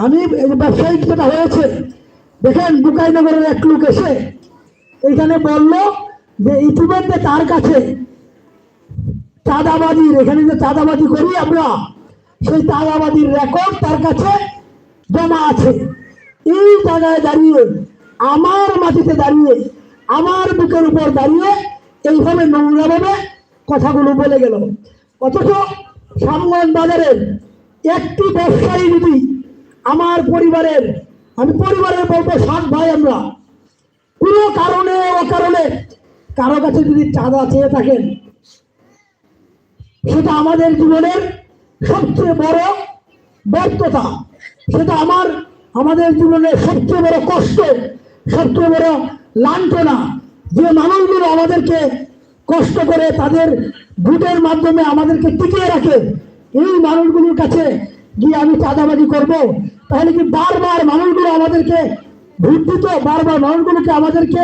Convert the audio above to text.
আমি ব্যবসায়িক যেটা হয়েছে, দেখেন বুকাইনগরের এক লোক এসে এইখানে বলল যে ইতিমধ্যে তার কাছে চাঁদাবাজির, এখানে যে চাঁদাবাজি করি আমরা, সেই চাঁদাবাজির রেকর্ড তার কাছে জমা আছে। এই জায়গায় দাঁড়িয়ে, আমার মাটিতে দাঁড়িয়ে, আমার বুকের উপর দাঁড়িয়ে এইভাবে নোংরাভাবে কথাগুলো বলে গেল। অথচ শ্যামগঞ্জ বাজারের একটি ব্যবসায়ী যদি আমার পরিবারের, আমি পরিবারের বলবো 7 ভাই আমরা, কোনো কারণে অকারণে কারো কাছে যদি চাঁদা চেয়ে থাকেন, সেটা আমাদের জীবনের সবচেয়ে বড় ব্যর্থতা, সেটা আমাদের জীবনের সবচেয়ে বড় কষ্ট, সবচেয়ে বড় লাঞ্ছনা। যে মানুষগুলো আমাদেরকে কষ্ট করে তাদের ভোটের মাধ্যমে আমাদেরকে টিকিয়ে রাখে, এই মানুষগুলোর কাছে গিয়ে আমি চাঁদাবাজি করব, তাহলে কি বারবার মানুষগুলো আমাদেরকে ভোট দিত, বারবার মানুষগুলোকে আমাদেরকে